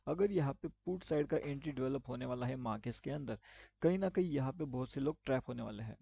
अगर यहाँ पे पुट साइड का एंट्री डेवलप होने वाला है मार्केट्स के अंदर, कहीं ना कहीं यहाँ पे बहुत से लोग ट्रैप होने वाले हैं।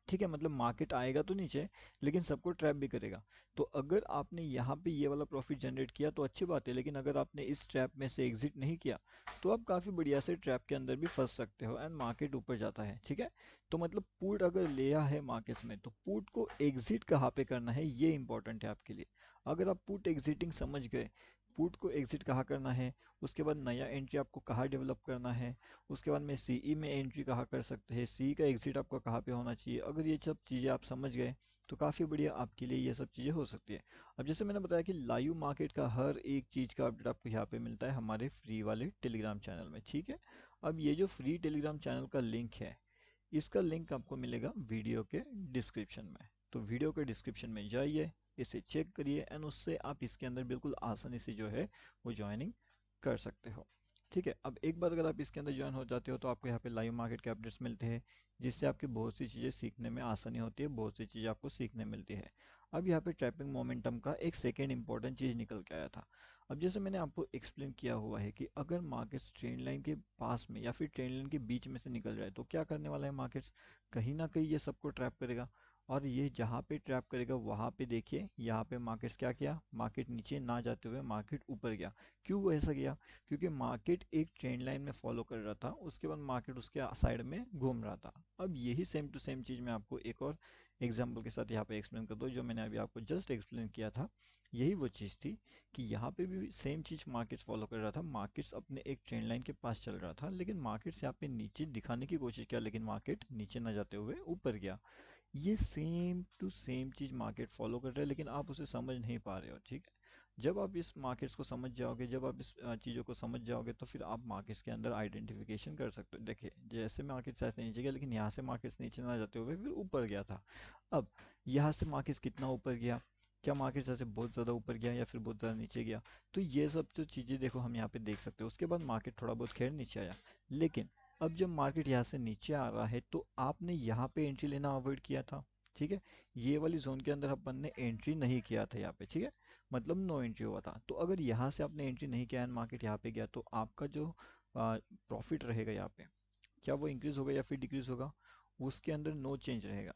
ठीक है, मतलब मार्केट आएगा तो नीचे, लेकिन सबको ट्रैप भी करेगा। तो अगर आपने यहाँ पे ये वाला प्रॉफिट जनरेट किया तो अच्छी बात है, लेकिन अगर आपने इस ट्रैप में से एग्जिट नहीं किया तो आप काफ़ी बढ़िया से ट्रैप के अंदर भी फंस सकते हो एंड मार्केट ऊपर जाता है। ठीक है, तो मतलब पुट अगर लिया है मार्केट्स में, तो पुट को एग्जिट कहाँ पे करना है ये इंपॉर्टेंट है आपके लिए। अगर आप पुट एग्जिटिंग समझ गए, पुट को एग्जिट कहाँ करना है, उसके बाद नया एंट्री आपको कहाँ डेवलप करना है, उसके बाद में सीई में एंट्री कहाँ कर सकते हैं, सी का एग्जिट आपका कहाँ पे होना चाहिए, अगर ये सब चीज़ें आप समझ गए तो काफ़ी बढ़िया आपके लिए ये सब चीज़ें हो सकती है। अब जैसे मैंने बताया कि लाइव मार्केट का हर एक चीज़ का अपडेट आपको यहाँ पे मिलता है हमारे फ्री वाले टेलीग्राम चैनल में। ठीक है, अब ये जो फ्री टेलीग्राम चैनल का लिंक है, इसका लिंक आपको मिलेगा वीडियो के डिस्क्रिप्शन में। तो वीडियो के डिस्क्रिप्शन में जाइए, इसे चेक करिए एंड उससे आप इसके अंदर बिल्कुल आसानी से जो है वो ज्वाइनिंग कर सकते हो। ठीक है, अब एक बार अगर आप इसके अंदर ज्वाइन हो जाते हो तो आपको यहाँ पे लाइव मार्केट के अपडेट्स मिलते हैं, जिससे आपकी बहुत सी चीज़ें सीखने में आसानी होती है, बहुत सी चीज़ें आपको सीखने मिलती है। अब यहाँ पे ट्रैपिंग मोमेंटम का एक सेकेंड इंपॉर्टेंट चीज़ निकल के आया था। अब जैसे मैंने आपको एक्सप्लेन किया हुआ है कि अगर मार्केट्स ट्रेंड लाइन के पास में या फिर ट्रेंड लाइन के बीच में से निकल जाए तो क्या करने वाला है मार्केट्स, कहीं ना कहीं ये सबको ट्रैप करेगा। और ये जहाँ पे ट्रैप करेगा वहाँ पे देखिए यहाँ पे मार्केट्स क्या किया, मार्केट नीचे ना जाते हुए मार्केट ऊपर गया। क्यों ऐसा गया, क्योंकि मार्केट एक ट्रेंड लाइन में फॉलो कर रहा था, उसके बाद मार्केट उसके साइड में घूम रहा था। अब यही सेम टू सेम चीज़ मैं आपको एक और एग्जांपल के साथ यहाँ पे एक्सप्लेन कर दूँ, जो मैंने अभी आपको जस्ट एक्सप्लेन किया था। यही वो चीज़ थी कि यहाँ पे भी सेम चीज़ मार्केट्स फॉलो कर रहा था, मार्केट्स अपने एक ट्रेंड लाइन के पास चल रहा था, लेकिन मार्केट्स यहाँ पे नीचे दिखाने की कोशिश किया, लेकिन मार्केट नीचे ना जाते हुए ऊपर गया। ये सेम टू सेम चीज़ मार्केट फॉलो कर रहा है, लेकिन आप उसे समझ नहीं पा रहे हो। ठीक है, जब आप इस मार्केट्स को समझ जाओगे, जब आप इस चीज़ों को समझ जाओगे तो फिर आप मार्केट्स के अंदर आइडेंटिफिकेशन कर सकते हो। देखिए जैसे मार्केट्स ऐसे नीचे गया, लेकिन यहाँ से मार्केट्स नीचे ना जाते हुए फिर ऊपर गया था। अब यहाँ से मार्केट्स कितना ऊपर गया, क्या मार्केट्स ऐसे बहुत ज़्यादा ऊपर गया या फिर बहुत ज़्यादा नीचे गया, तो ये सब जो चीज़ें देखो हम यहाँ पे देख सकते हो। उसके बाद मार्केट थोड़ा बहुत खैर नीचे आया, लेकिन अब जब मार्केट यहाँ से नीचे आ रहा है तो आपने यहाँ पे एंट्री लेना अवॉइड किया था। ठीक है, ये वाली जोन के अंदर अपन ने एंट्री नहीं किया था यहाँ पे। ठीक है, मतलब नो एंट्री हुआ था। तो अगर यहाँ से आपने एंट्री नहीं किया एंड मार्केट यहाँ पे गया तो आपका जो प्रॉफिट रहेगा यहाँ पे, क्या वो इंक्रीज होगा या फिर डिक्रीज होगा, उसके अंदर नो चेंज रहेगा।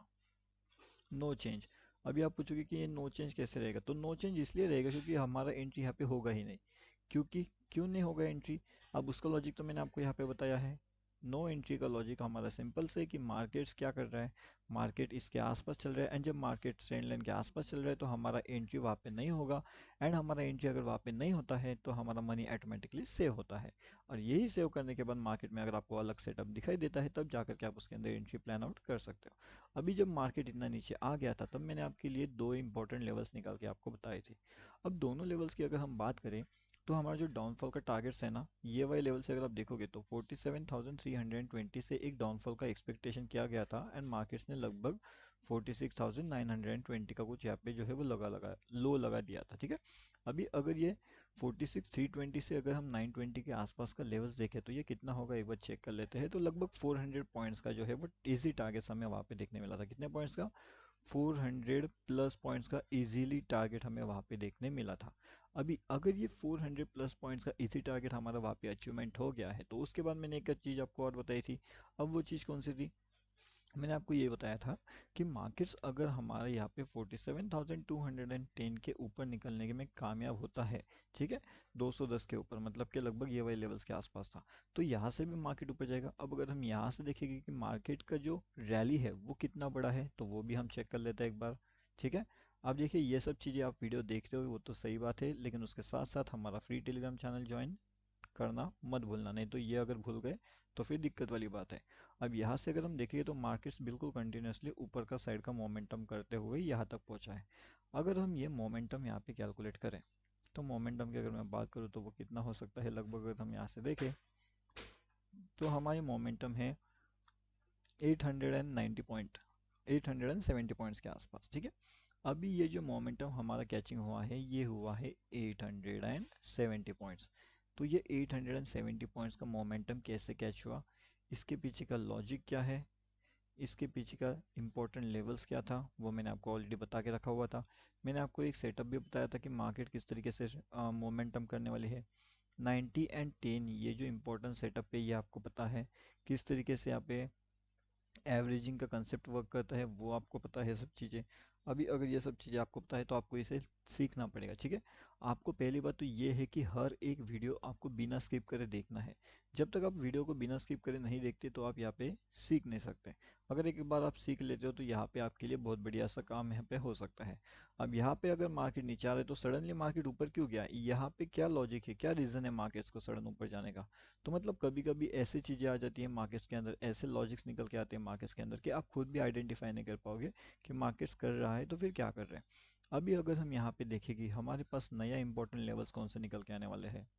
No change. अभी आप पूछोगे कि ये नो चेंज कैसे रहेगा, तो नो चेंज इसलिए रहेगा क्योंकि हमारा एंट्री यहाँ पे होगा ही नहीं। क्योंकि क्यों नहीं होगा एंट्री, अब उसका लॉजिक तो मैंने आपको यहाँ पे बताया है। नो एंट्री का लॉजिक हमारा सिंपल से कि मार्केट्स क्या कर रहा है, मार्केट इसके आसपास चल रहा है, एंड जब मार्केट ट्रेंड लाइन के आसपास चल रहा है तो हमारा एंट्री वहाँ पे नहीं होगा। एंड हमारा एंट्री अगर वहाँ पे नहीं होता है तो हमारा मनी ऑटोमेटिकली सेव होता है। और यही सेव करने के बाद मार्केट में अगर आपको अलग सेटअप दिखाई देता है तब जाकर के आप उसके अंदर एंट्री प्लान आउट कर सकते हो। अभी जब मार्केट इतना नीचे आ गया था तब मैंने आपके लिए दो इंपॉर्टेंट लेवल्स निकाल के आपको बताए थे। अब दोनों लेवल्स की अगर हम बात करें तो हमारा जो डाउनफॉल का टारगेट्स है ना, ये वाले लेवल से अगर आप देखोगे तो 47,320 से एक डाउनफॉल का एक्सपेक्टेशन किया गया था एंड मार्केट्स ने लगभग 46,920 का कुछ यहाँ पे जो है वो लगा लो लगा दिया था। ठीक है, अभी अगर ये 46,320 से अगर हम 920 के आसपास का लेवल्स देखें तो ये कितना होगा एक बार चेक कर लेते हैं। तो लगभग 400 पॉइंट्स का जो है वो इजी टारगेट हमें वहाँ पे देखने मिला था। कितने पॉइंट्स का, 400 प्लस पॉइंट्स का इजीली टारगेट हमें वहाँ पे देखने मिला था। अभी अगर ये 400 प्लस पॉइंट्स का इजी टारगेट हमारा वहाँ पे अचीवमेंट हो गया है तो उसके बाद मैंने एक चीज़ आपको और बताई थी। अब वो चीज़ कौन सी थी, मैंने आपको ये बताया था कि मार्केट्स अगर हमारा यहाँ पे 47,210 के ऊपर निकलने के में कामयाब होता है, ठीक है, 210 के ऊपर, मतलब कि लगभग ये वाले लेवल्स के आसपास था, तो यहाँ से भी मार्केट ऊपर जाएगा। अब अगर हम यहाँ से देखेंगे कि मार्केट का जो रैली है वो कितना बड़ा है तो वो भी हम चेक कर लेते हैं एक बार। ठीक है, अब देखिए ये सब चीज़ें आप वीडियो देख रहे हो वो तो सही बात है, लेकिन उसके साथ साथ हमारा फ्री टेलीग्राम चैनल ज्वाइन करना मत भूलना, नहीं तो ये अगर भूल गए तो फिर दिक्कत वाली बात है। अब यहाँ से अगर हम देखें तो मार्केट्स बिल्कुल कंटिन्यूसली ऊपर का साइड का मोमेंटम करते हुए यहाँ तक पहुँचा है। अगर हम ये मोमेंटम यहाँ पे कैलकुलेट करें तो मोमेंटम की अगर मैं बात करूँ तो वो कितना हो सकता है, लगभग अगर हम यहाँ से देखें तो हमारी मोमेंटम है 890 पॉइंट, 870 पॉइंट्स के आसपास। ठीक है, अभी ये जो मोमेंटम हमारा कैचिंग हुआ है ये हुआ है 870 पॉइंट्स। तो ये 870 पॉइंट्स का मोमेंटम कैसे कैच हुआ, इसके पीछे का लॉजिक क्या है, इसके पीछे का इम्पोर्टेंट लेवल्स क्या था, वो मैंने आपको ऑलरेडी बता के रखा हुआ था। मैंने आपको एक सेटअप भी बताया था कि मार्केट किस तरीके से मोमेंटम करने वाली है। 90 एंड 10 ये जो इम्पोर्टेंट सेटअप है ये आपको पता है, किस तरीके से यहाँ पे एवरेजिंग का कंसेप्ट वर्क करता है वो आपको पता है सब चीज़ें। अभी अगर ये सब चीज़ें आपको पता है तो आपको इसे सीखना पड़ेगा, ठीक है। आपको पहली बात तो ये है कि हर एक वीडियो आपको बिना स्किप करे देखना है। जब तक आप वीडियो को बिना स्किप करे नहीं देखते तो आप यहाँ पे सीख नहीं सकते। अगर एक बार आप सीख लेते हो तो यहाँ पे आपके लिए बहुत बढ़िया सा काम यहाँ पे हो सकता है। अब यहाँ पे अगर मार्केट नीचे आ रहा है तो सडनली मार्केट ऊपर क्यों गया, यहाँ पे क्या लॉजिक है, क्या रीज़न है मार्केट्स को सडन ऊपर जाने का। तो मतलब कभी कभी ऐसी चीज़ें आ जाती हैं मार्केट्स के अंदर, ऐसे लॉजिक्स निकल के आते हैं मार्केट्स के अंदर कि आप खुद भी आइडेंटिफाई नहीं कर पाओगे कि मार्केट्स कर रहा है तो फिर क्या कर रहे हैं। अभी अगर हम यहाँ पे देखें कि हमारे पास नया इंपॉर्टेंट लेवल्स कौन से निकल के आने वाले हैं,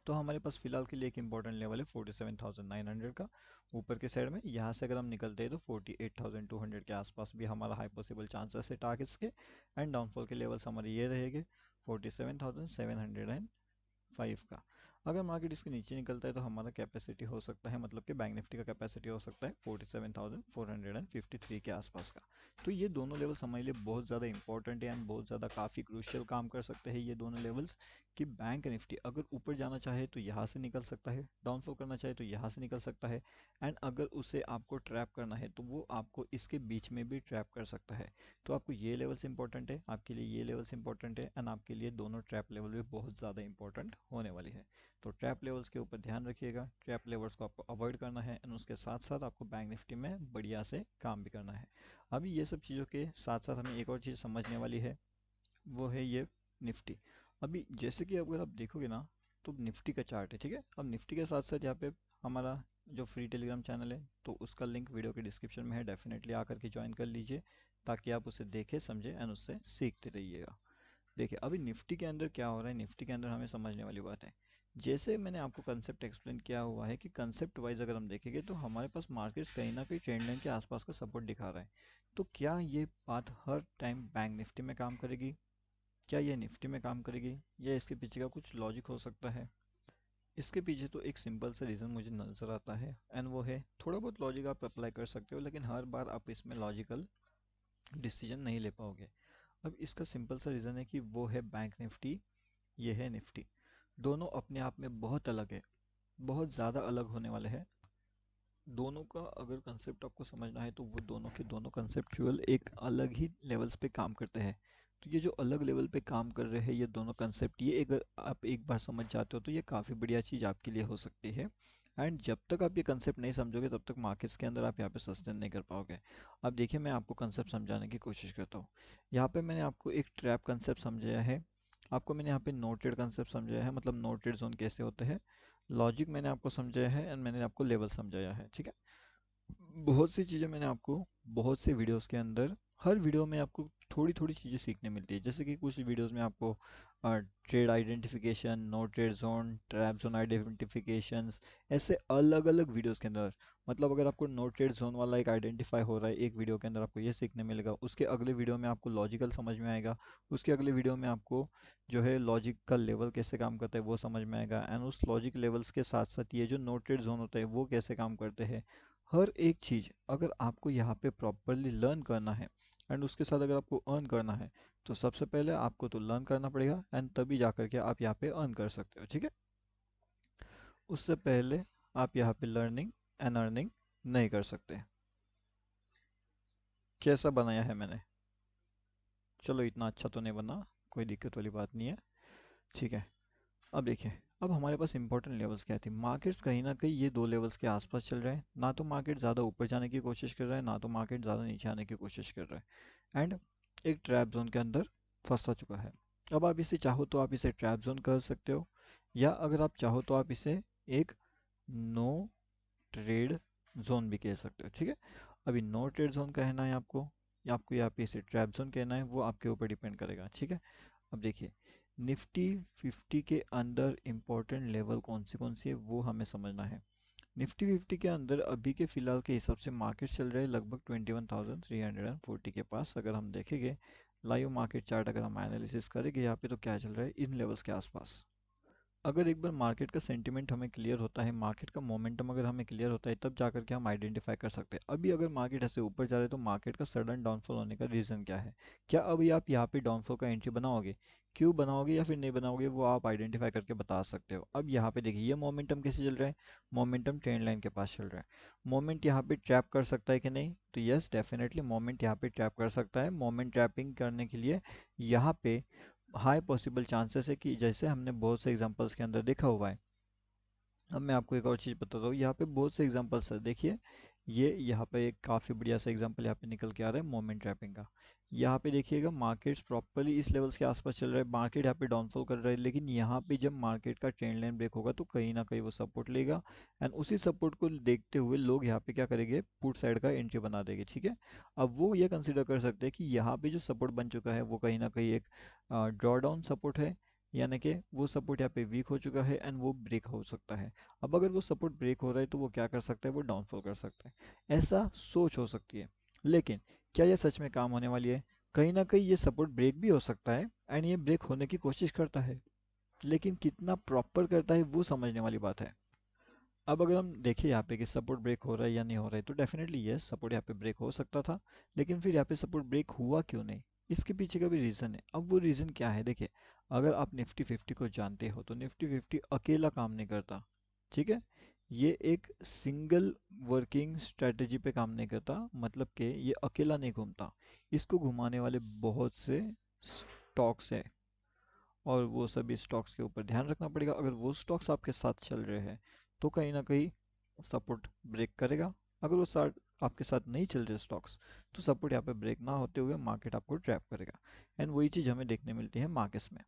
तो हमारे पास फिलहाल के लिए एक इंपॉर्टेंट लेवल है 47,900 का ऊपर के साइड में। यहाँ से अगर हम निकलते हैं तो 48,200 के आसपास भी हमारा हाई पॉसिबल चांसेस है टारगेट्स के। एंड डाउनफॉल के लेवल्स हमारे ये रहेंगे 47,705 का। अगर मार्केट इसके नीचे निकलता है तो हमारा कैपेसिटी हो सकता है, मतलब कि बैंक निफ्टी का कैपेसिटी हो सकता है 47,453 के आसपास का। तो ये दोनों लेवल्स हमारे लिए बहुत ज़्यादा इंपॉर्टेंट है एंड बहुत ज़्यादा काफ़ी क्रूशियल काम कर सकते हैं ये दोनों लेवल्स। कि बैंक निफ्टी अगर ऊपर जाना चाहे तो यहाँ से निकल सकता है, डाउनफॉल करना चाहे तो यहाँ से निकल सकता है। एंड अगर उसे आपको ट्रैप करना है तो वो आपको इसके बीच में भी ट्रैप कर सकता है। तो आपको ये लेवल्स इंपॉर्टेंट है, आपके लिए ये लेवल्स इंपॉर्टेंट है एंड आपके लिए दोनों ट्रैप लेवल भी बहुत ज़्यादा इंपॉर्टेंट होने वाली है। तो ट्रैप लेवल्स के ऊपर ध्यान रखिएगा, ट्रैप लेवल्स को आपको अवॉइड करना है एंड उसके साथ साथ आपको बैंक निफ्टी में बढ़िया से काम भी करना है। अभी ये सब चीज़ों के साथ साथ हमें एक और चीज़ समझने वाली है, वो है ये निफ्टी। अभी जैसे कि अगर आप देखोगे ना तो निफ्टी का चार्ट है, ठीक है। अब निफ्टी के साथ साथ यहाँ पे हमारा जो फ्री टेलीग्राम चैनल है तो उसका लिंक वीडियो के डिस्क्रिप्शन में है, डेफिनेटली आकर के ज्वाइन कर लीजिए ताकि आप उसे देखें समझें एंड उससे सीखते रहिएगा। देखिए अभी निफ्टी के अंदर क्या हो रहा है, निफ्टी के अंदर हमें समझने वाली बात है। जैसे मैंने आपको कंसेप्ट एक्सप्लेन किया हुआ है कि कंसेप्ट वाइज अगर हम देखेंगे तो हमारे पास मार्केट्स कहीं ना कहीं ट्रेंड लाइन के आसपास का सपोर्ट दिखा रहा है। तो क्या ये बात हर टाइम बैंक निफ्टी में काम करेगी, क्या ये निफ्टी में काम करेगी, या इसके पीछे का कुछ लॉजिक हो सकता है। इसके पीछे तो एक सिंपल सा रीज़न मुझे नज़र आता है एंड वो है, थोड़ा बहुत लॉजिक आप अप्लाई कर सकते हो लेकिन हर बार आप इसमें लॉजिकल डिसीजन नहीं ले पाओगे। अब इसका सिंपल सा रीज़न है कि वो है बैंक निफ्टी, ये है निफ्टी। दोनों अपने आप में बहुत अलग है, बहुत ज़्यादा अलग होने वाले हैं। दोनों का अगर कंसेप्ट आपको समझना है तो वो दोनों के दोनों कंसेप्चुअल एक अलग ही लेवल्स पे काम करते हैं। तो ये जो अलग लेवल पे काम कर रहे हैं ये दोनों कंसेप्ट, ये अगर आप एक बार समझ जाते हो तो ये काफ़ी बढ़िया चीज़ आपके लिए हो सकती है। एंड जब तक आप ये कंसेप्ट नहीं समझोगे तब तक मार्केट्स के अंदर आप यहाँ पे सस्टेन नहीं कर पाओगे। अब देखिए मैं आपको कंसेप्ट समझाने की कोशिश करता हूँ। यहाँ पे मैंने आपको एक ट्रैप कंसेप्ट समझाया है, आपको मैंने यहाँ पे नोटेड कंसेप्ट समझाया है, मतलब नोटेड जोन कैसे होते हैं। लॉजिक मैंने आपको समझाया है एंड मैंने आपको लेवल समझाया है, ठीक है। बहुत सी चीज़ें मैंने आपको बहुत से वीडियोस के अंदर, हर वीडियो में आपको थोड़ी थोड़ी चीज़ें सीखने मिलती है। जैसे कि कुछ वीडियोस में आपको trade identification, no trade zone, trap zone identifications, ऐसे अलग अलग वीडियोस के अंदर, मतलब अगर आपको नो ट्रेड जोन वाला एक आइडेंटिफाई हो रहा है एक वीडियो के अंदर आपको ये सीखने मिलेगा, उसके अगले वीडियो में आपको लॉजिकल समझ में आएगा, उसके अगले वीडियो में आपको जो है लॉजिक का लेवल कैसे काम करता है वो समझ में आएगा एंड उस लॉजिक लेवल्स के साथ साथ ये जो नो ट्रेड जोन होता है वो कैसे काम करते हैं। हर एक चीज़ अगर आपको यहाँ पे प्रॉपरली लर्न करना है एंड उसके साथ अगर आपको अर्न करना है तो सबसे पहले आपको तो लर्न करना पड़ेगा एंड तभी जा कर के आप यहाँ पे अर्न कर सकते हो, ठीक है। उससे पहले आप यहाँ पे लर्निंग एंड अर्निंग नहीं कर सकते। कैसा बनाया है मैंने, चलो इतना अच्छा तो नहीं बना, कोई दिक्कत वाली बात नहीं है, ठीक है। अब देखिए अब हमारे पास इंपॉर्टेंट लेवल्स क्या थे, मार्केट्स कहीं ना कहीं ये दो लेवल्स के आसपास चल रहे हैं, ना तो मार्केट ज़्यादा ऊपर जाने की कोशिश कर रहा है ना तो मार्केट ज़्यादा नीचे आने की कोशिश कर रहा है एंड एक ट्रैप जोन के अंदर फंसा चुका है। अब आप इसे चाहो तो आप इसे ट्रैप जोन कर सकते हो, या अगर आप चाहो तो आप इसे एक नो ट्रेड जोन भी कह सकते हो, ठीक है। अभी नो ट्रेड जोन कहना है आपको या आपको यहाँ पे इसे ट्रैप जोन कहना है वो आपके ऊपर डिपेंड करेगा, ठीक है। अब देखिए निफ्टी 50 के अंदर इम्पोर्टेंट लेवल कौन सी है वो हमें समझना है। निफ्टी 50 के अंदर अभी के फिलहाल के हिसाब से मार्केट चल रहा है लगभग 21,340 के पास। अगर हम देखेंगे लाइव मार्केट चार्ट, अगर हम एनालिसिस करेंगे यहाँ पे तो क्या चल रहा है इन लेवल्स के आसपास। अगर एक बार मार्केट का सेंटिमेंट हमें क्लियर होता है, मार्केट का मोमेंटम अगर हमें क्लियर होता है, तब जा करके हम आइडेंटिफाई कर सकते हैं। अभी अगर मार्केट ऐसे ऊपर जा रहा है तो मार्केट का सडन डाउनफॉल होने का रीज़न क्या है? क्या अभी आप यहाँ पे डाउनफॉल का एंट्री बनाओगे? क्यों बनाओगे या फिर नहीं बनाओगे, वो आप आइडेंटिफाई करके बता सकते हो। अब यहाँ पे देखिए, ये मोमेंटम कैसे चल रहा है? मोमेंटम ट्रेंड लाइन के पास चल रहा है। मोमेंट यहाँ पे ट्रैप कर सकता है कि नहीं? तो यस, डेफिनेटली मोमेंट यहाँ पे ट्रैप कर सकता है। मोमेंट ट्रैपिंग करने के लिए यहाँ पे हाई पॉसिबल चांसेस है कि जैसे हमने बहुत से एग्जांपल्स के अंदर देखा हुआ है। अब मैं आपको एक और चीज़ बताता हूँ, यहाँ पे बहुत से एग्जांपल्स है। देखिए, ये यहाँ पे एक काफ़ी बढ़िया सा एग्जांपल यहाँ पे निकल के आ रहा है मोमेंट ट्रैपिंग का। यहाँ पे देखिएगा, मार्केट्स प्रॉपर्ली इस लेवल्स के आसपास चल रहा है, मार्केट यहाँ पे डाउनफॉल कर रहा है, लेकिन यहाँ पे जब मार्केट का ट्रेंड लाइन ब्रेक होगा तो कहीं ना कहीं वो सपोर्ट लेगा। एंड उसी सपोर्ट को देखते हुए लोग यहाँ पे क्या करेंगे, पुट साइड का एंट्री बना देंगे। ठीक है, अब वो ये कंसिडर कर सकते हैं कि यहाँ पे जो सपोर्ट बन चुका है वो कहीं ना कहीं एक ड्रॉ डाउन सपोर्ट है, यानी कि वो सपोर्ट यहाँ पे वीक हो चुका है एंड वो ब्रेक हो सकता है। अब अगर वो सपोर्ट ब्रेक हो रहा है तो वो क्या कर सकता है, वो डाउनफॉल कर सकता है। ऐसा सोच हो सकती है, लेकिन क्या ये सच में काम होने वाली है? कहीं ना कहीं ये सपोर्ट ब्रेक भी हो सकता है एंड ये ब्रेक होने की कोशिश करता है, लेकिन कितना प्रॉपर करता है वो समझने वाली बात है। अब अगर हम देखें यहाँ पे कि सपोर्ट ब्रेक हो रहा है या नहीं हो रहा है, तो डेफिनेटली यस, सपोर्ट यहाँ पे ब्रेक हो सकता था, लेकिन फिर यहाँ पे सपोर्ट ब्रेक हुआ क्यों नहीं? इसके पीछे का भी रीज़न है। अब वो रीज़न क्या है? देखिए, अगर आप निफ्टी फिफ्टी को जानते हो तो निफ्टी फिफ्टी अकेला काम नहीं करता। ठीक है, ये एक सिंगल वर्किंग स्ट्रेटजी पे काम नहीं करता, मतलब कि ये अकेला नहीं घूमता, इसको घुमाने वाले बहुत से स्टॉक्स है, और वो सभी स्टॉक्स के ऊपर ध्यान रखना पड़ेगा। अगर वो स्टॉक्स आपके साथ चल रहे हैं तो कहीं ना कहीं सपोर्ट ब्रेक करेगा। अगर वो साथ आपके साथ नहीं चल रहे स्टॉक्स, तो सपोर्ट यहाँ पे ब्रेक ना होते हुए मार्केट आपको ट्रैप करेगा। एंड वही चीज़ हमें देखने मिलती है मार्केट्स में।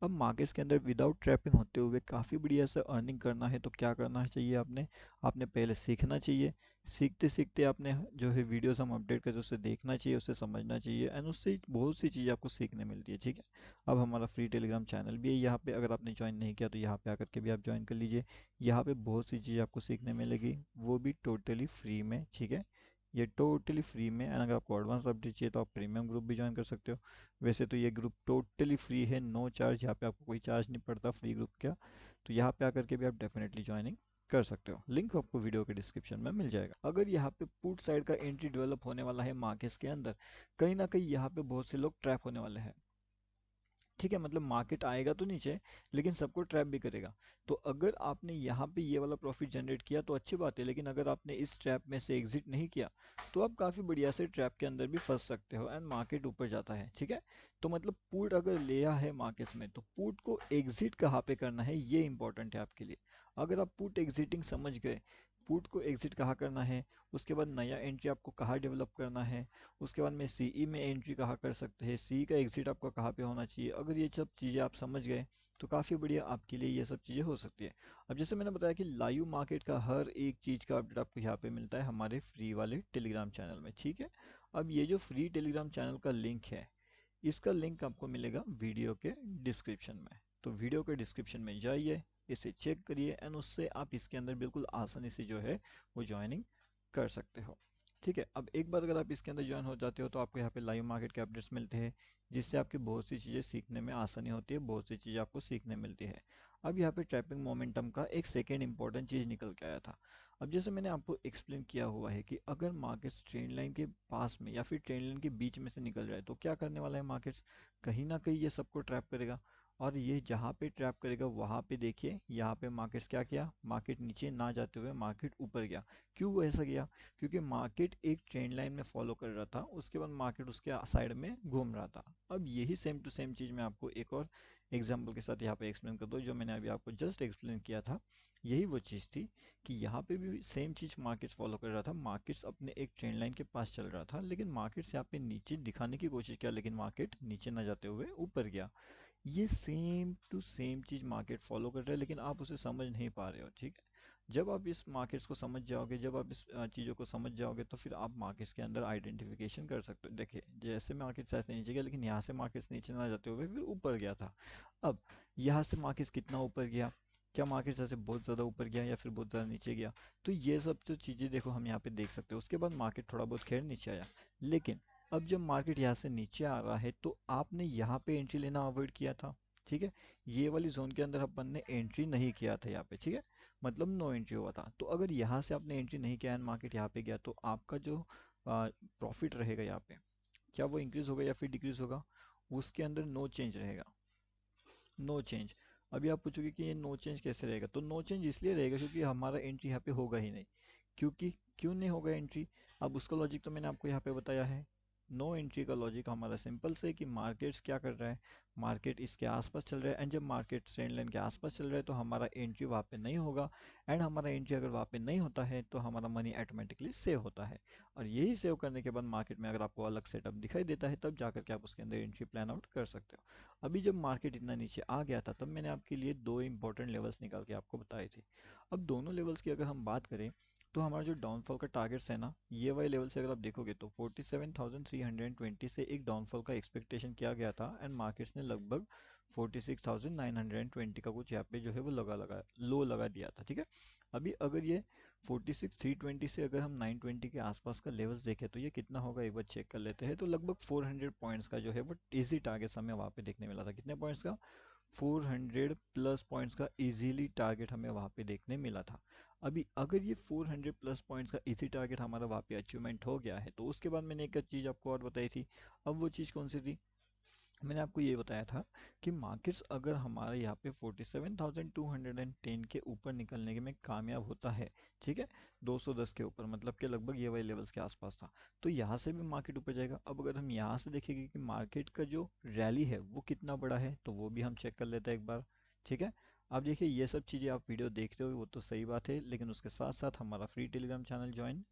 अब मार्केट्स के अंदर विदाउट ट्रैपिंग होते हुए काफ़ी बढ़िया से अर्निंग करना है तो क्या करना चाहिए? आपने आपने पहले सीखना चाहिए। सीखते सीखते आपने जो है वीडियोस हम अपडेट करते हैं उसे देखना चाहिए, उसे समझना चाहिए, एंड उससे बहुत सी चीज़ें आपको सीखने मिलती है। ठीक है, अब हमारा फ्री टेलीग्राम चैनल भी है यहाँ पे, अगर आपने ज्वाइन नहीं किया तो यहाँ पे आकर के भी आप ज्वाइन कर लीजिए। यहाँ पे बहुत सी चीज़ें आपको सीखने मिलेगी, वो भी टोटली फ्री में। ठीक है, ये टोटली फ्री में। एंड अगर आपको एडवांस अपडेट चाहिए तो आप प्रीमियम ग्रुप भी ज्वाइन कर सकते हो। वैसे तो ये ग्रुप टोटली फ्री है, नो चार्ज, यहाँ पे आपको कोई चार्ज नहीं पड़ता फ्री ग्रुप का। तो यहाँ पे आकर के भी आप डेफिनेटली ज्वाइनिंग कर सकते हो, लिंक आपको वीडियो के डिस्क्रिप्शन में मिल जाएगा। अगर यहाँ पे पुट साइड का एंट्री डेवलप होने वाला है मार्केट्स के अंदर, कहीं ना कहीं यहाँ पे बहुत से लोग ट्रैप होने वाले हैं। ठीक है, मतलब मार्केट आएगा तो नीचे, लेकिन सबको ट्रैप भी करेगा। तो अगर आपने यहाँ पे ये वाला प्रॉफिट जनरेट किया तो अच्छी बात है, लेकिन अगर आपने इस ट्रैप में से एग्जिट नहीं किया तो आप काफ़ी बढ़िया से ट्रैप के अंदर भी फंस सकते हो एंड मार्केट ऊपर जाता है। ठीक है, तो मतलब पुट अगर लिया है मार्केट्स में तो पुट को एग्जिट कहाँ पे करना है ये इंपॉर्टेंट है आपके लिए। अगर आप पुट एग्जिटिंग समझ गए, पुट को एग्जिट कहाँ करना है, उसके बाद नया एंट्री आपको कहाँ डेवलप करना है, उसके बाद में सीई में एंट्री कहाँ कर सकते हैं, सी का एग्जिट आपका कहाँ पे होना चाहिए, अगर ये सब चीज़ें आप समझ गए तो काफ़ी बढ़िया आपके लिए ये सब चीज़ें हो सकती है। अब जैसे मैंने बताया कि लाइव मार्केट का हर एक चीज़ का अपडेट आपको यहाँ पे मिलता है हमारे फ्री वाले टेलीग्राम चैनल में। ठीक है, अब ये जो फ्री टेलीग्राम चैनल का लिंक है, इसका लिंक आपको मिलेगा वीडियो के डिस्क्रिप्शन में। तो वीडियो के डिस्क्रिप्शन में जाइए, इसे चेक करिए एंड उससे आप इसके अंदर बिल्कुल आसानी से जो है वो ज्वाइनिंग कर सकते हो। ठीक है, अब एक बार अगर आप इसके अंदर ज्वाइन हो जाते हो तो आपको यहाँ पे लाइव मार्केट के अपडेट्स मिलते हैं, जिससे आपकी बहुत सी चीज़ें सीखने में आसानी होती है, बहुत सी चीज़ें आपको सीखने मिलती है। अब यहाँ पे ट्रैपिंग मोमेंटम का एक सेकेंड इंपॉर्टेंट चीज़ निकल के आया था। अब जैसे मैंने आपको एक्सप्लेन किया हुआ है कि अगर मार्केट्स ट्रेंड लाइन के पास में या फिर ट्रेंड लाइन के बीच में से निकल जाए तो क्या करने वाला है मार्केट्स, कहीं ना कहीं ये सबको ट्रैप करेगा। और ये जहाँ पे ट्रैप करेगा वहाँ पे देखिए, यहाँ पे मार्केट्स क्या किया, मार्केट नीचे ना जाते हुए मार्केट ऊपर गया। क्यों वो ऐसा गया? क्योंकि मार्केट एक ट्रेंड लाइन में फॉलो कर रहा था, उसके बाद मार्केट उसके साइड में घूम रहा था। अब यही सेम टू सेम चीज़ मैं आपको एक और एग्जांपल के साथ यहाँ पे एक्सप्लेन कर दूँ, जो मैंने अभी आपको जस्ट एक्सप्लेन किया था। यही वो चीज़ थी कि यहाँ पे भी सेम चीज़ मार्केट्स फॉलो कर रहा था, मार्केट्स अपने एक ट्रेंड लाइन के पास चल रहा था, लेकिन मार्केट्स यहाँ पे नीचे दिखाने की कोशिश किया, लेकिन मार्केट नीचे ना जाते हुए ऊपर गया। ये सेम टू सेम चीज़ मार्केट फॉलो कर रहा है, लेकिन आप उसे समझ नहीं पा रहे हो। ठीक है, जब आप इस मार्केट्स को समझ जाओगे, जब आप इस चीज़ों को समझ जाओगे तो फिर आप मार्केट्स के अंदर आइडेंटिफिकेशन कर सकते हो। देखिए, जैसे मार्केट्स ऐसे नीचे गया, लेकिन यहाँ से मार्केट्स नीचे ना जाते हुए फिर ऊपर गया था। अब यहाँ से मार्केट्स कितना ऊपर गया, क्या मार्केट्स ऐसे बहुत ज़्यादा ऊपर गया या फिर बहुत ज़्यादा नीचे गया? तो ये सब जो चीज़ें देखो हम यहाँ पे देख सकते हो। उसके बाद मार्केट थोड़ा बहुत खैर नीचे आया, लेकिन अब जब मार्केट यहाँ से नीचे आ रहा है तो आपने यहाँ पे एंट्री लेना अवॉइड किया था। ठीक है। ये वाली जोन के अंदर अपन ने एंट्री नहीं किया था यहाँ पे, ठीक है, मतलब नो एंट्री हुआ था। तो अगर यहाँ से आपने एंट्री नहीं किया एंड मार्केट यहाँ पे गया, तो आपका जो प्रॉफिट रहेगा यहाँ पे, क्या वो इंक्रीज होगा या फिर डिक्रीज होगा? उसके अंदर नो चेंज रहेगा, नो चेंज। अभी आप पूछोगे कि ये नो चेंज कैसे रहेगा, तो नो चेंज इसलिए रहेगा क्योंकि हमारा एंट्री यहाँ पे होगा ही नहीं। क्योंकि क्यों नहीं होगा एंट्री? अब उसका लॉजिक तो मैंने आपको यहाँ पे बताया है। नो एंट्री का लॉजिक हमारा सिंपल से कि मार्केट्स क्या कर रहा है, मार्केट इसके आसपास चल रहा है, एंड जब मार्केट ट्रेंड लाइन के आसपास चल रहा है तो हमारा एंट्री वहाँ पे नहीं होगा। एंड हमारा एंट्री अगर वहाँ पे नहीं होता है तो हमारा मनी ऑटोमेटिकली सेव होता है। और यही सेव करने के बाद मार्केट में अगर आपको अलग सेटअप दिखाई देता है, तब जाकर के आप उसके अंदर एंट्री प्लान आउट कर सकते हो। अभी जब मार्केट इतना नीचे आ गया था, तब मैंने आपके लिए दो इंपॉर्टेंट लेवल्स निकाल के आपको बताए थे। अब दोनों लेवल्स की अगर हम बात करें, तो हमारा जो डाउनफॉल का टारगेट्स है ना, ये वाले लेवल से अगर आप देखोगे तो 47,320 से एक डाउनफॉल का एक्सपेक्टेशन किया गया था, एंड मार्केट्स ने लगभग 46,920 का कुछ यहाँ पे जो है वो लगा लो लगा दिया था, ठीक है। अभी अगर ये 46,320 से अगर हम 920 के आसपास का लेवल्स देखें, तो ये कितना होगा एक बार चेक कर लेते हैं। तो लगभग 400 पॉइंट्स का जो है वो इजी टारगेट हमें वहाँ पे देखने मिला था। कितने पॉइंट्स का? 400 प्लस पॉइंट्स का इजीली टारगेट हमें वहाँ पे देखने मिला था। अभी अगर ये 400 प्लस पॉइंट्स का इजी टारगेट हमारा वहाँ पे अचीवमेंट हो गया है, तो उसके बाद मैंने एक चीज़ आपको और बताई थी। अब वो चीज़ कौन सी थी? मैंने आपको ये बताया था कि मार्केट्स अगर हमारे यहाँ पे 47,210 के ऊपर निकलने के में कामयाब होता है, ठीक है, 210 के ऊपर, मतलब कि लगभग ये वाले लेवल्स के आसपास था, तो यहाँ से भी मार्केट ऊपर जाएगा। अब अगर हम यहाँ से देखेंगे कि मार्केट का जो रैली है वो कितना बड़ा है, तो वो भी हम चेक कर लेते हैं एक बार, ठीक है। अब देखिए, ये सब चीज़ें आप वीडियो देख रहे हो वो तो सही बात है, लेकिन उसके साथ साथ हमारा फ्री टेलीग्राम चैनल ज्वाइन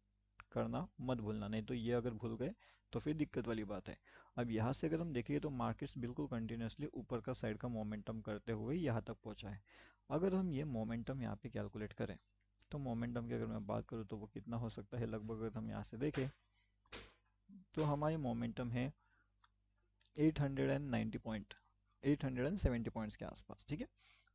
करना मत भूलना, नहीं तो ये अगर भूल गए तो फिर दिक्कत वाली बात है। अब यहाँ से अगर हम देखेंगे तो मार्केट्स बिल्कुल कंटिन्यूसली ऊपर का साइड का मोमेंटम करते हुए यहाँ तक पहुँचा है। अगर हम ये मोमेंटम यहाँ पे कैलकुलेट करें, तो मोमेंटम की अगर मैं बात करूँ तो वो कितना हो सकता है, लगभग अगर हम यहाँ से देखें तो हमारी मोमेंटम है 890 पॉइंट, 870 पॉइंट्स के आसपास, ठीक है।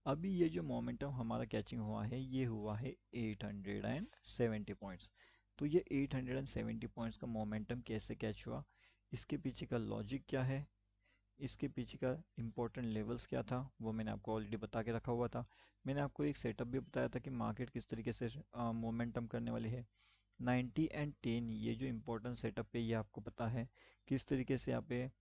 अभी ये जो मोमेंटम हमारा कैचिंग हुआ है, ये हुआ है 870 पॉइंट्स। तो ये 870 पॉइंट्स का मोमेंटम कैसे कैच हुआ, इसके पीछे का लॉजिक क्या है, इसके पीछे का इंपॉर्टेंट लेवल्स क्या था, वो मैंने आपको ऑलरेडी बता के रखा हुआ था। मैंने आपको एक सेटअप भी बताया था कि मार्केट किस तरीके से मोमेंटम करने वाली है। 90 एंड 10 ये जो इंपॉर्टेंट सेटअप है, ये आपको पता है किस तरीके से यहाँ पे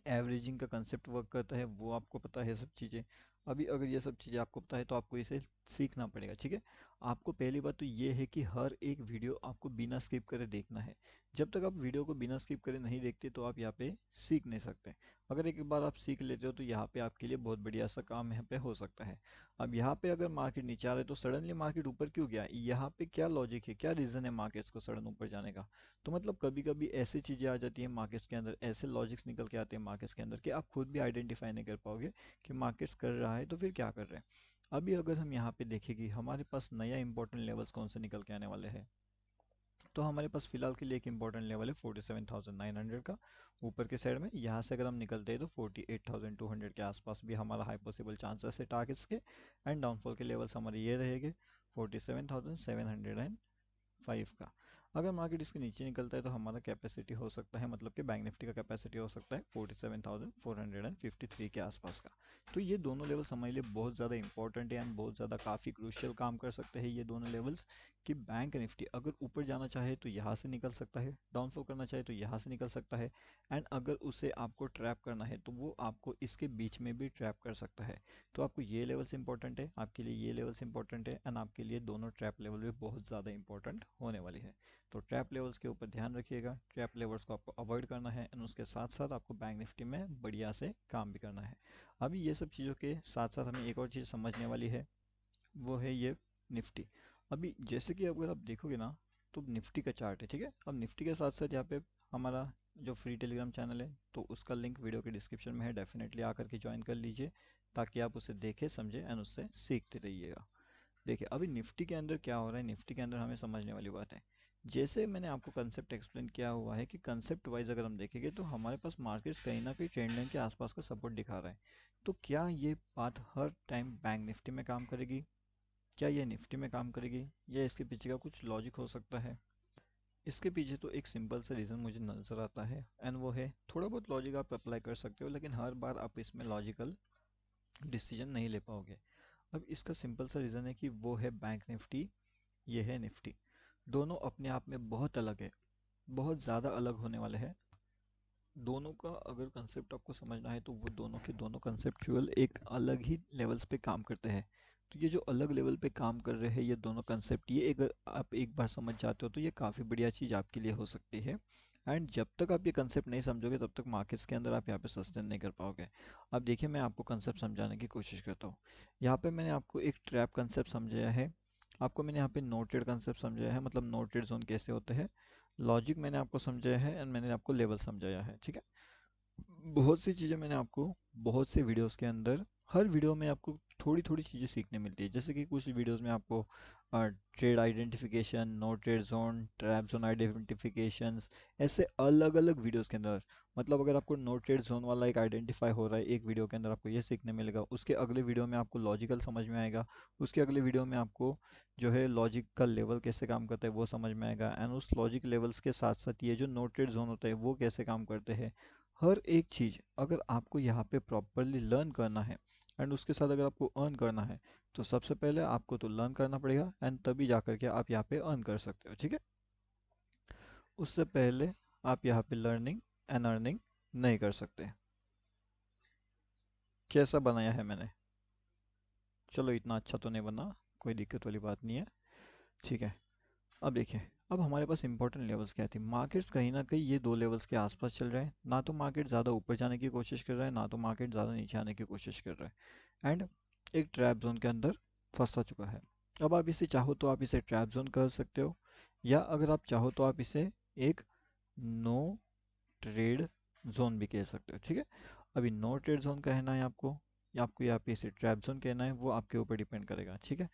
एवरेजिंग का कंसेप्ट वर्क करता है, वो आपको पता है सब चीज़ें। अभी अगर ये सब चीज़ें आपको पता है तो आपको इसे सीखना पड़ेगा, ठीक है। आपको पहली बात तो ये है कि हर एक वीडियो आपको बिना स्किप करे देखना है। जब तक आप वीडियो को बिना स्किप करे नहीं देखते तो आप यहाँ पे सीख नहीं सकते। अगर एक बार आप सीख लेते हो तो यहाँ पे आपके लिए बहुत बढ़िया सा काम यहाँ पे हो सकता है। अब यहाँ पे अगर मार्केट नीचे आ रहा है तो सडनली मार्केट ऊपर क्यों गया, यहाँ पे क्या लॉजिक है, क्या रीज़न है मार्केट्स को सडन ऊपर जाने का? तो मतलब कभी कभी ऐसी चीज़ें आ जाती हैं मार्केट्स के अंदर, ऐसे लॉजिक्स निकल के आते हैं मार्केट्स के अंदर कि आप खुद भी आइडेंटिफाई नहीं कर पाओगे कि मार्केट्स कर रहा है तो फिर क्या कर रहे हैं। अभी अगर हम यहाँ पे देखें कि हमारे पास नया इंपॉर्टेंट लेवल्स कौन से निकल के आने वाले हैं, तो हमारे पास फिलहाल के लिए एक इंपॉर्टेंट लेवल है 47,900 का ऊपर के साइड में। यहाँ से अगर हम निकलते हैं तो 48,200 के आसपास भी हमारा हाई पॉसिबल चांसेस है टारगेट्स के। एंड डाउनफॉल के लेवल्स हमारे ये रहेंगे 47,705 का। अगर मार्केट इसके नीचे निकलता है तो हमारा कैपेसिटी हो सकता है, मतलब कि बैंक निफ्टी का कैपेसिटी हो सकता है 47,453 के आसपास का। तो ये दोनों लेवल्स हमारे लिए बहुत ज़्यादा इंपॉर्टेंट है एंड बहुत ज़्यादा काफ़ी क्रूशियल काम कर सकते हैं ये दोनों लेवल्स। कि बैंक निफ्टी अगर ऊपर जाना चाहे तो यहाँ से निकल सकता है, डाउनफॉल करना चाहे तो यहाँ से निकल सकता है, एंड अगर उसे आपको ट्रैप करना है तो वो आपको इसके बीच में भी ट्रैप कर सकता है। तो आपको ये लेवल्स इंपॉर्टेंट है, आपके लिए ये लेवल्स इंपॉर्टेंट है, एंड आपके लिए दोनों ट्रैप लेवल भी बहुत ज़्यादा इंपॉर्टेंट होने वाली है। तो ट्रैप लेवल्स के ऊपर ध्यान रखिएगा, ट्रैप लेवल्स को आपको अवॉइड करना है, एंड उसके साथ साथ आपको बैंक निफ्टी में बढ़िया से काम भी करना है। अभी ये सब चीज़ों के साथ साथ हमें एक और चीज़ समझने वाली है, वो है ये निफ्टी। अभी जैसे कि अगर आप देखोगे ना, तो निफ्टी का चार्ट है, ठीक है। अब निफ्टी के साथ साथ यहाँ पे हमारा जो फ्री टेलीग्राम चैनल है, तो उसका लिंक वीडियो के डिस्क्रिप्शन में है, डेफिनेटली आकर के ज्वाइन कर लीजिए, ताकि आप उसे देखें समझें एंड उससे सीखते रहिएगा। देखिए अभी निफ्टी के अंदर क्या हो रहा है, निफ्टी के अंदर हमें समझने वाली बात है। जैसे मैंने आपको कंसेप्ट एक्सप्लेन किया हुआ है कि कंसेप्ट वाइज अगर हम देखेंगे तो हमारे पास मार्केट्स कहीं ना कहीं ट्रेंड लाइन के आसपास का सपोर्ट दिखा रहा है। तो क्या ये बात हर टाइम बैंक निफ्टी में काम करेगी, क्या ये निफ्टी में काम करेगी, या इसके पीछे का कुछ लॉजिक हो सकता है? इसके पीछे तो एक सिंपल सा रीज़न मुझे नज़र आता है, एंड वो है, थोड़ा बहुत लॉजिक आप अप्लाई कर सकते हो लेकिन हर बार आप इसमें लॉजिकल डिसीजन नहीं ले पाओगे। अब इसका सिंपल सा रीज़न है कि वो है बैंक निफ्टी, ये है निफ्टी। दोनों अपने आप में बहुत अलग है, बहुत ज़्यादा अलग होने वाले हैं। दोनों का अगर कंसेप्ट आपको समझना है तो वो दोनों के दोनों कंसेप्चुअल एक अलग ही लेवल्स पे काम करते हैं। तो ये जो अलग लेवल पे काम कर रहे हैं ये दोनों कंसेप्ट, ये अगर आप एक बार समझ जाते हो तो ये काफ़ी बढ़िया चीज़ आपके लिए हो सकती है। एंड जब तक आप ये कंसेप्ट नहीं समझोगे तब तक मार्केट्स के अंदर आप यहाँ पे सस्टेन नहीं कर पाओगे। अब देखिए मैं आपको कंसेप्ट समझाने की कोशिश करता हूँ। यहाँ पे मैंने आपको एक ट्रैप कंसेप्ट समझाया है, आपको मैंने यहाँ पे नोटेड कंसेप्ट समझाया है, मतलब नोटेड जोन कैसे होते हैं। लॉजिक मैंने आपको समझाया है एंड मैंने आपको लेवल समझाया है, ठीक है। बहुत सी चीज़ें मैंने आपको बहुत से वीडियोस के अंदर, हर वीडियो में आपको थोड़ी थोड़ी चीज़ें सीखने मिलती है। जैसे कि कुछ वीडियोस में आपको trade identification, no trade zone, trap zone identifications, ऐसे अलग अलग वीडियोस के अंदर, मतलब अगर आपको नो ट्रेड जोन वाला एक आइडेंटिफाई हो रहा है एक वीडियो के अंदर, आपको ये सीखने मिलेगा। उसके अगले वीडियो में आपको लॉजिकल समझ में आएगा, उसके अगले वीडियो में आपको जो है लॉजिक का लेवल कैसे काम करता है वो समझ में आएगा। एंड उस लॉजिक लेवल्स के साथ साथ ये जो नो ट्रेड जोन होता है वो कैसे काम करते हैं। हर एक चीज़ अगर आपको यहाँ पे प्रॉपरली लर्न करना है एंड उसके साथ अगर आपको अर्न करना है तो सबसे पहले आपको तो लर्न करना पड़ेगा एंड तभी जा कर के आप यहाँ पे अर्न कर सकते हो, ठीक है। उससे पहले आप यहाँ पे लर्निंग एंड अर्निंग नहीं कर सकते। कैसा बनाया है मैंने? चलो इतना अच्छा तो नहीं बना, कोई दिक्कत वाली बात नहीं है, ठीक है। अब देखिए, अब हमारे पास इंपॉर्टेंट लेवल्स क्या थी। मार्केट्स कहीं ना कहीं ये दो लेवल्स के आसपास चल रहे हैं, ना तो मार्केट ज़्यादा ऊपर जाने की कोशिश कर रहा है, ना तो मार्केट ज़्यादा नीचे आने की कोशिश कर रहा है। एंड एक ट्रैप जोन के अंदर फंसा चुका है। अब आप इसे चाहो तो आप इसे ट्रैप जोन कर सकते हो, या अगर आप चाहो तो आप इसे एक नो ट्रेड जोन भी कह सकते हो, ठीक है। अभी नो ट्रेड जोन कहना है आपको, या आपको यहाँ पे इसे ट्रैप जोन कहना है, वो आपके ऊपर डिपेंड करेगा, ठीक है।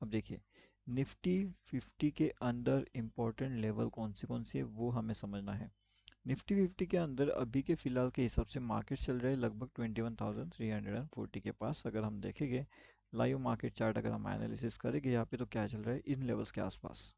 अब देखिए, निफ्टी 50 के अंदर इम्पोर्टेंट लेवल कौन सी है वो हमें समझना है। निफ्टी 50 के अंदर अभी के फिलहाल के हिसाब से मार्केट चल रहा है लगभग 21,340 के पास। अगर हम देखेंगे लाइव मार्केट चार्ट, अगर हम एनालिसिस करेंगे यहाँ पे तो क्या चल रहा है इन लेवल्स के आसपास।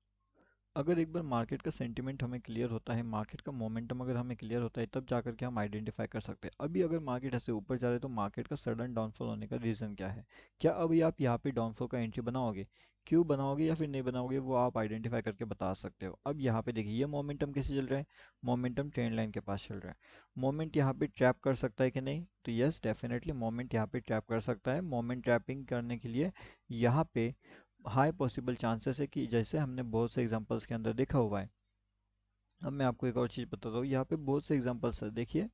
अगर एक बार मार्केट का सेंटिमेंट हमें क्लियर होता है, मार्केट का मोमेंटम अगर हमें क्लियर होता है, तब जाकर के हम आइडेंटिफाई कर सकते हैं अभी अगर मार्केट ऐसे ऊपर जा रहा है तो मार्केट का सडन डाउनफॉल होने का रीज़न क्या है। क्या अभी आप यहाँ पे डाउनफॉल का एंट्री बनाओगे, क्यों बनाओगे या फिर नहीं बनाओगे, वो आप आइडेंटिफाई करके बता सकते हो। अब यहाँ पे देखिए ये मोमेंटम कैसे चल रहा है, मोमेंटम ट्रेंड लाइन के पास चल रहा है। मोमेंट यहाँ पे ट्रैप कर सकता है कि नहीं, तो यस डेफिनेटली मोमेंट यहाँ पे ट्रैप कर सकता है। मोमेंट ट्रैपिंग करने के लिए यहाँ पे हाई पॉसिबल चांसेस है कि जैसे हमने बहुत से एग्जांपल्स के अंदर देखा हुआ है। अब मैं आपको एक और चीज़ बताता हूँ, यहाँ पे बहुत से एग्जांपल्स है, देखिए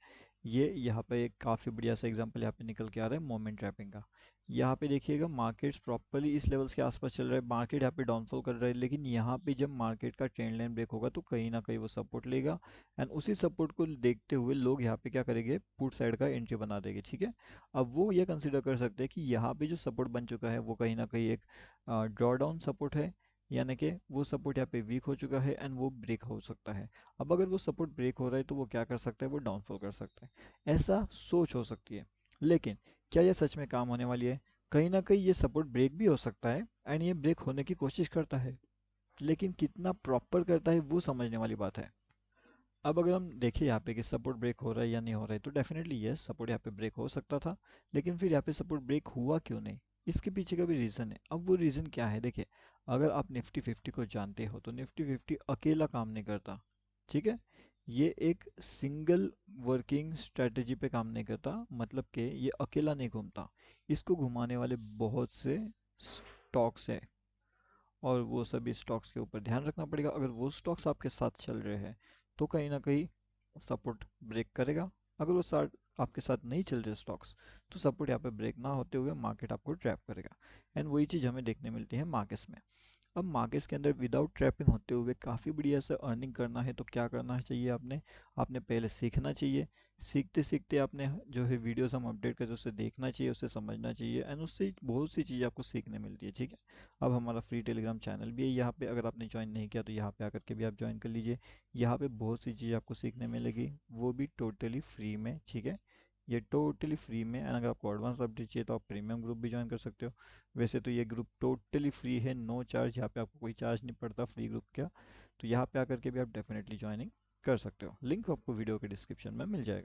ये यहाँ पे एक काफ़ी बढ़िया सा एग्जांपल यहाँ पे निकल के आ रहा है मोमेंट ट्रैपिंग का। यहाँ पे देखिएगा मार्केट्स प्रॉपर्ली इस लेवल्स के आसपास चल रहा है, मार्केट यहाँ पे डाउनफॉल कर रहा है, लेकिन यहाँ पे जब मार्केट का ट्रेंड लाइन ब्रेक होगा तो कहीं ना कहीं वो सपोर्ट लेगा। एंड उसी सपोर्ट को देखते हुए लोग यहाँ पे क्या करेंगे, पुट साइड का एंट्री बना देंगे, ठीक है। अब वो ये कंसिडर कर सकते हैं कि यहाँ पे जो सपोर्ट बन चुका है वो कहीं ना कहीं एक ड्रॉ डाउन सपोर्ट है, यानी कि वो सपोर्ट यहाँ पे वीक हो चुका है एंड वो ब्रेक हो सकता है। अब अगर वो सपोर्ट ब्रेक हो रहा है तो वो क्या कर सकता है, वो डाउनफॉल कर सकता है, ऐसा सोच हो सकती है। लेकिन क्या ये सच में काम होने वाली है? कहीं ना कहीं ये सपोर्ट ब्रेक भी हो सकता है एंड ये ब्रेक होने की कोशिश करता है, लेकिन कितना प्रॉपर करता है वो समझने वाली बात है। अब अगर हम देखें यहाँ पे कि सपोर्ट ब्रेक हो रहा है या नहीं हो रहा है, तो डेफिनेटली यस सपोर्ट यहाँ पे ब्रेक हो सकता था, लेकिन फिर यहाँ पे सपोर्ट ब्रेक हुआ क्यों नहीं, इसके पीछे का भी रीज़न है। अब वो रीज़न क्या है, देखिए अगर आप निफ्टी 50 को जानते हो तो निफ्टी 50 अकेला काम नहीं करता, ठीक है। ये एक सिंगल वर्किंग स्ट्रेटजी पे काम नहीं करता, मतलब कि ये अकेला नहीं घूमता, इसको घुमाने वाले बहुत से स्टॉक्स है और वो सभी स्टॉक्स के ऊपर ध्यान रखना पड़ेगा। अगर वो स्टॉक्स आपके साथ चल रहे हैं तो कहीं ना कहीं सपोर्ट ब्रेक करेगा। अगर वो साथ आपके साथ नहीं चल रहे स्टॉक्स तो सपोर्ट यहाँ पे ब्रेक ना होते हुए मार्केट आपको ट्रैप करेगा। एंड वही चीज़ हमें देखने मिलती है मार्केट्स में। अब मार्केट्स के अंदर विदाउट ट्रैपिंग होते हुए काफ़ी बढ़िया से अर्निंग करना है तो क्या करना चाहिए, आपने आपने पहले सीखना चाहिए। सीखते सीखते आपने जो है वीडियोस हम अपडेट करते हैं उसे देखना चाहिए, उसे समझना चाहिए एंड उससे बहुत सी चीज़ें आपको सीखने मिलती है, ठीक है। अब हमारा फ्री टेलीग्राम चैनल भी है यहाँ पे, अगर आपने ज्वाइन नहीं किया तो यहाँ पे आकर के भी आप ज्वाइन कर लीजिए। यहाँ पे बहुत सी चीज़ें आपको सीखने मिलेगी, वो भी टोटली फ्री में, ठीक है। ये टोटली फ्री में। एंड अगर आपको एडवांस अपडेट चाहिए तो आप प्रीमियम ग्रुप भी ज्वाइन कर सकते हो। वैसे तो ये ग्रुप टोटली फ्री है, नो चार्ज, यहाँ पे आपको कोई चार्ज नहीं पड़ता फ्री ग्रुप का। तो यहाँ पे आकर के भी आप डेफिनेटली ज्वाइनिंग कर सकते हो, लिंक आपको वीडियो के डिस्क्रिप्शन में मिल जाएगा।